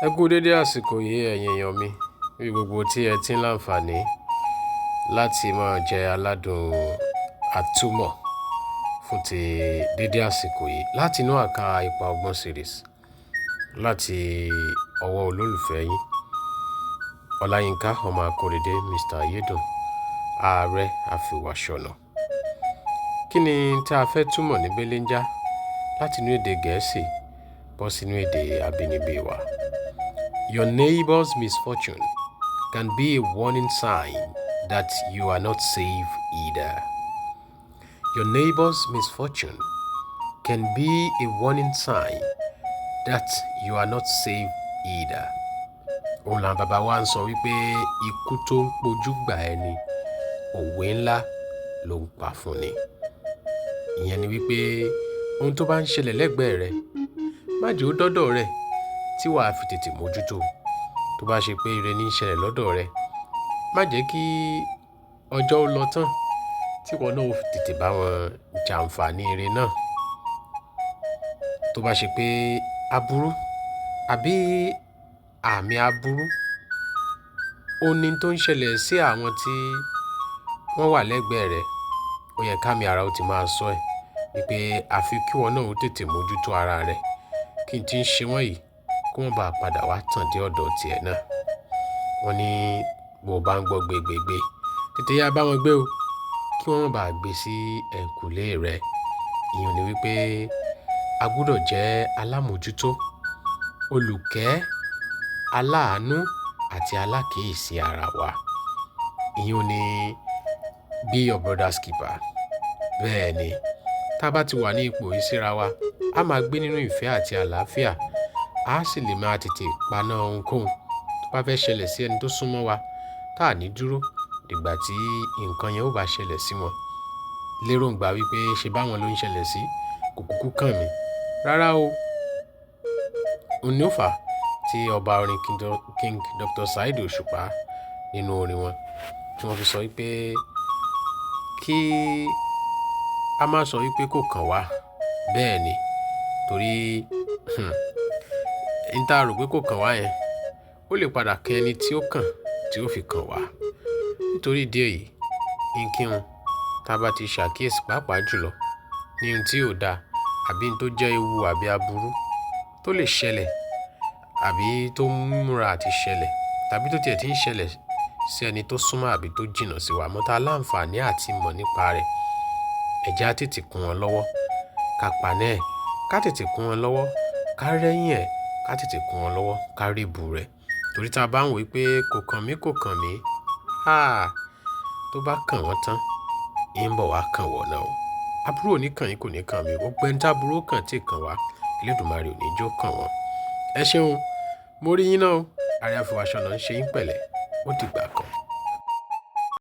Ẹ kú dédé àsìkò yìí ẹ̀yin èèyàn mi bí gbogbo tí ẹ ti ń láǹfààní láti máa jẹ aládùn Atúmọ fún ti dédé àsìkò yìí láti inú àká Ipa Ọgbọ series láti ọwọ́ olólùfẹ́ yín Ọláyínká ọmọ Akóredé Mr. Ayédùn ààrẹ àfìwàṣọ̀nà. Kí ni tí a fẹ́ túmọ̀ ní belenja láti inú èdè Gẹ̀ẹ́sì bọ́ sínú èdè abínibí wa? Your neighbor's misfortune can be a warning sign that you are not safe either. Your neighbor's misfortune can be a warning sign that you are not safe either. Òun làwọn bàbá wa ń sọ wípé ikú tó ń pojúgbà ẹni òwe ńlá ló ń pa fún ni. Ìyẹn ni wípé ohun tó bá ń ṣẹlẹ̀ lẹ́gbẹ̀ẹ́ rẹ má jẹ́ ó dọ́dọ̀ rẹ tí wàá fi tètè mójútó. Tó bá ṣe pé ire ní í ṣẹlẹ̀ lọ́dọ̀ rẹ má jẹ́ kí ọjọ́ ó lọ tán tí wọn náà ó fi tètè bá wọn jàǹfààní ire náà. Tó bá ṣe pé aburú àbí àmì aburú ó ní tó ń ṣẹlẹ̀ sí àwọn tí wọ́n wà lẹ́gbẹ̀ẹ́ rẹ, ó yẹ kámi ara ó ti máa sọ ẹ́ wípé àfi kí wọn náà ó tètè mójútó ara rẹ kí n tí ń ṣe wọ́n yìí kó wọ́n bá padà wá tàn dé ọ̀dọ̀ tiẹ̀ náà. Wọ́n ní bó bá ń gbọ́ gbégbégbé tètè yá bá wọn gbé o kí wọ́n bá gbé sí ẹ̀kùlé rẹ. Ìyẹn ni wípé a gbọ́dọ̀ jẹ́ alámòjútó, olùkẹ́, aláàánú àti alákìísí ara wa. Ìyẹn ni be your brother's keeper. Bẹ́ẹ̀ ni tá bá ti wà ní ipò yìí síra wa a máa gbé nínú ìfẹ́ àti àlàáfíà, a sì lè máa tètè paná ohunkóhun tó bá fẹ́ ṣẹlẹ̀ sí ẹni tó súnmọ́ wa tá à ní dúró dìgbà tí nǹkan yẹn ó bá ṣẹlẹ̀ sí wọn. Léròǹgbà wípé ṣe báwọn ló ń ṣẹlẹ̀ sí kò kúkú kàn mí. Rárá o. Òun ni ó fà tí ọba orin King Dr. Saheed Òṣùpá nínú orin wọn tí wọ́n fi sọ wípé kí a má sọ wípé kò kàn wá. Bẹ́ẹ̀ ni torí n tá rò pé kò kàn wá yẹn ó lè padà kan ẹni tí ó kàn tí ó fi kàn wá. Nítorí ìdí èyí nkíhun tá bá ti ṣàkíyèsí pàápàá jùlọ ní ohun tí ò da àbí ohun tó jẹ́ ewu àbí aburú tó lè ṣẹlẹ̀ àbí tó múra àti ṣẹlẹ̀ tàbí tó tiẹ̀ ti ń ṣẹlẹ̀ sí ẹni tó súnmọ́ àbí tó jìnnà sí wa mọ́ tá láǹfààní àti mọ̀ nípa rẹ̀. Ẹ jẹ́ á tètè kún wọn lọ́wọ́ ká paná ẹ̀, ká tètè kún wọn lọ́wọ́ ká rẹ́yìn ẹ̀, ká tètè kún wọn lọ́wọ́ ká rébù rẹ̀. Torí tá bá ń wò pé kò kàn mí tó bá kàn wọ́n tán ń bọ̀ wá kàn wọ́n náà o. Aburú ò ní kàn yín kò ní kàn mí, gbogbo ẹni tá aburú kàn tí kàn wá Elédùmarè ò ní jó kàn wọ́n. Ẹ ṣeun mo rí yín náà o. Ààrẹ àfìwàṣọ̀nà ń ṣe yín pẹ̀lẹ́ ó dìgbà kan.